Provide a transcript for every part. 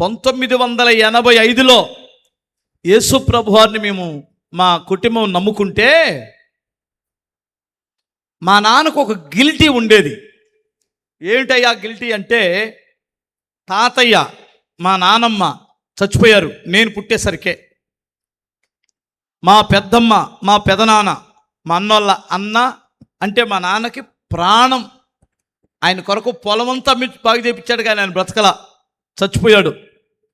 1985లో యేసు ప్రభువారిని మేము మా కుటుంబం నమ్ముకుంటే మా నాన్నకు ఒక గిల్టీ ఉండేది. ఏమిటయ్యా గిల్టీ అంటే, తాతయ్య మా నానమ్మ చచ్చిపోయారు నేను పుట్టేసరికే. మా పెద్దమ్మ మా పెదనాన్న మా అన్నోళ్ళ అన్న అంటే మా నాన్నకి ప్రాణం. ఆయన కొరకు పొలమంతా బాగా చేపించాడు, కానీ ఆయన బ్రతకల, చచ్చిపోయాడు.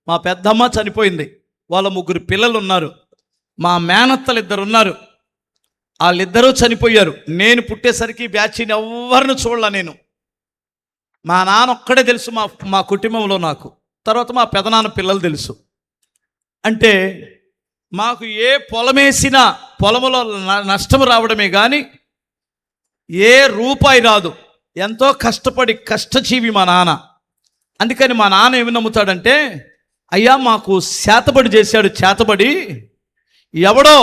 మా పెద్దమ్మ చనిపోయింది, వాళ్ళ 3 పిల్లలు ఉన్నారు. మా మేనత్తలు 2 ఉన్నారు, వాళ్ళిద్దరూ చనిపోయారు. నేను పుట్టేసరికి బ్యాచిని ఎవరిని చూడలే నేను. మా నాన్న ఒక్కడే తెలుసు మా కుటుంబంలో నాకు. తర్వాత మా పెదనాన్న పిల్లలు తెలుసు. అంటే మాకు ఏ పొలమేసినా పొలములో నష్టం రావడమే కానీ ఏ రూపాయి రాదు. ఎంతో కష్టపడి కష్టజీవి మా నాన్న. అందుకని మా నాన్న ఏమి నమ్ముతాడంటే, అయ్యా మాకు చేతబడి చేశాడు, చేతబడి ఎవడో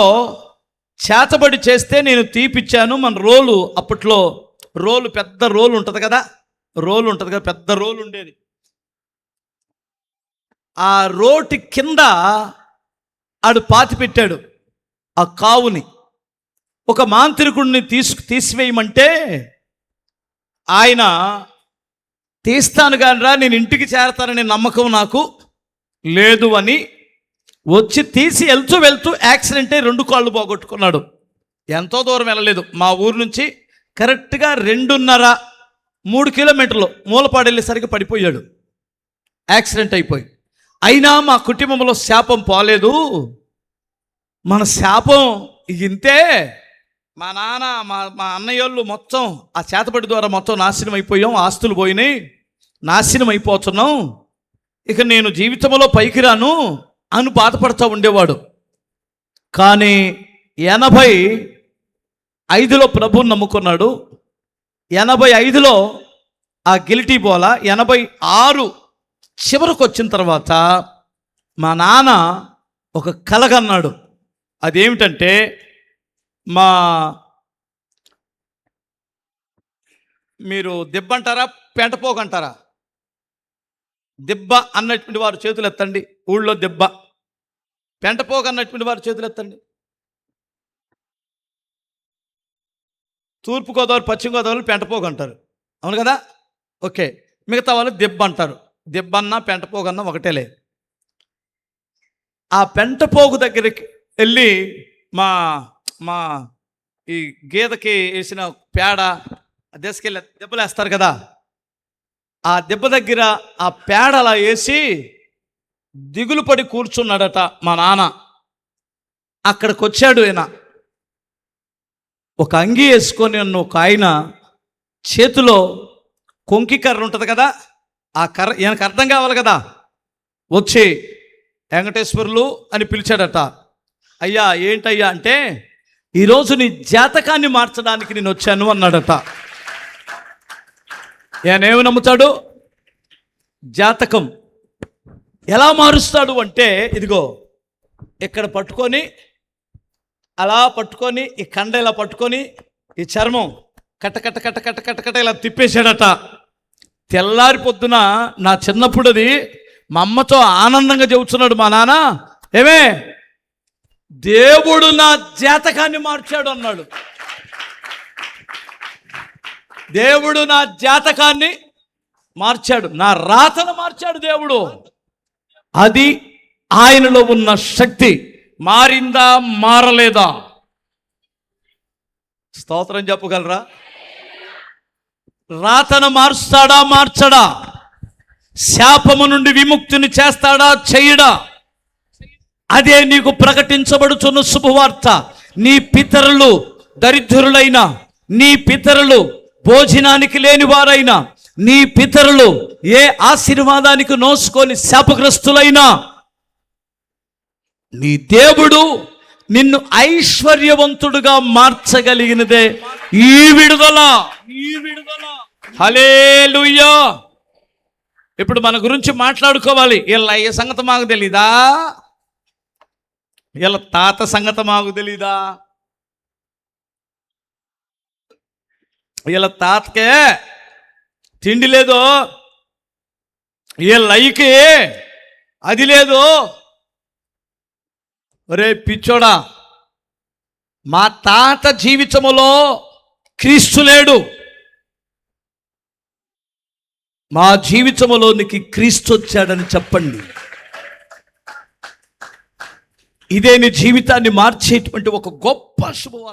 చేతబడి చేస్తే నేను తీపిచ్చాను. మన రోలు, అప్పట్లో రోలు, పెద్ద రోలు ఉంటుంది కదా, పెద్ద రోలు ఉండేది. ఆ రోటి కింద ఆడు పాతి పెట్టాడు ఆ కావుని. ఒక మాంత్రికుడిని తీసివేయమంటే ఆయన తీస్తాను కానీ రా, నేను ఇంటికి చేరతానని నమ్మకం నాకు లేదు అని వచ్చి తీసి వెళ్తూ యాక్సిడెంట్ అయి 2 కాళ్ళు పోగొట్టుకున్నాడు. ఎంతో దూరం వెళ్ళలేదు, మా ఊరు నుంచి కరెక్ట్గా 2.5-3 కిలోమీటర్లు మూలపాడు వెళ్ళేసరికి పడిపోయాడు, యాక్సిడెంట్ అయిపోయి. అయినా మా కుటుంబంలో శాపం పోలేదు. మన శాపం ఇంతే. మా నాన్న మా అన్నయ్యోళ్ళు మొత్తం ఆ చేతబడి ద్వారా మొత్తం నాశనం అయిపోయాం, ఆస్తులు పోయినాయి, నాశనం అయిపోతున్నాం, ఇక నేను జీవితంలో పైకి రాను అని బాధపడుతూ ఉండేవాడు. కానీ 85లో ప్రభువుని నమ్ముకున్నాడు. 85లో ఆ గిల్టీ బోల 86 చివరికి వచ్చిన తర్వాత మా నాన్న ఒక కలగన్నాడు. అదేమిటంటే, మీరు దెబ్బ అంటారా పెంటపోగు అంటారా? దెబ్బ అన్నటువంటి వారు చేతులు ఎత్తండి. ఊళ్ళో దెబ్బ. పెంటపోగు అన్నటువంటి వారు చేతులు ఎత్తండి. తూర్పుగోదావరి పశ్చిమ గోదావరి పెంటపోగు అంటారు, అవును కదా? ఓకే. మిగతా వాళ్ళు దెబ్బ అంటారు. దెబ్బన్నా పెంటపోగన్నా ఒకటేలే. ఆ పెంటపోగు దగ్గరికి వెళ్ళి మా ఈ గీదకి వేసిన పేడ దశకెళ్ళి దెబ్బలు వేస్తారు కదా, ఆ దెబ్బ దగ్గర ఆ పేడ అలా వేసి దిగులు పడి కూర్చున్నాడట మా నాన్న. అక్కడికి వచ్చాడు ఆయన, ఒక అంగీ వేసుకొని ఉన్న ఒక ఆయన చేతిలో కొంకి కర్ర ఉంటుంది కదా, ఆ కర్ర ఈయనకు అర్థం కావాలి కదా, వచ్చి వెంకటేశ్వర్లు అని పిలిచాడట. అయ్యా ఏంటయ్యా అంటే, ఈరోజు నీ జాతకాన్ని మార్చడానికి నేను వచ్చాను అన్నాడట. ఈయనేమి నమ్ముతాడు? జాతకం ఎలా మారుస్తాడు అంటే, ఇదిగో ఇక్కడ పట్టుకొని, అలా పట్టుకొని, ఈ కండ ఇలా పట్టుకొని, ఈ చర్మం కట్ట ఇలా తిప్పేశాడట. తెల్లారి పొద్దున నా చిన్నప్పుడు అది మా అమ్మతో ఆనందంగా చెబుతున్నాడు మా నాన్న, ఏమే దేవుడు నా జాతకాన్ని మార్చాడు అన్నాడు. దేవుడు నా జాతకాన్ని మార్చాడు, నా రాతను మార్చాడు దేవుడు. అది ఆయనలో ఉన్న శక్తి. మారిందా మారలేదా? స్తోత్రం చెప్పగలరా? రాతను మారుస్తాడా మార్చడా? శాపము నుండి విముక్తిని చేస్తాడా చెయ్యడా? అదే నీకు ప్రకటించబడుచున్న శుభవార్త. నీ పితరులు దరిద్రులైన, నీ పితరులు భోజనానికి లేని వారైనా, నీ పితరులు ఏ ఆశీర్వాదానికి నోసుకొని శాపగ్రస్తులైనా, నీ దేవుడు నిన్ను ఐశ్వర్యవంతుడుగా మార్చగలిగినదే ఈ విడుదల. హల్లెలూయా. ఇప్పుడు మన గురించి మాట్లాడుకోవాలి. వీళ్ళ ఏ సంగతి మాకు తెలీదా? వీళ్ళ తాత సంగతి మాకు తెలీదా? వీళ్ళ తాతకే తిండి లేదు, వీళ్ళకి అది లేదు. ఒరే పిచ్చోడా, మా తాత జీవితములో క్రీస్తు లేడు, మా జీవితంలోనికి క్రీస్తు వచ్చాడని చెప్పండి. ఇదే నీ జీవితాన్ని మార్చేటువంటి ఒక గొప్ప శుభవార్త.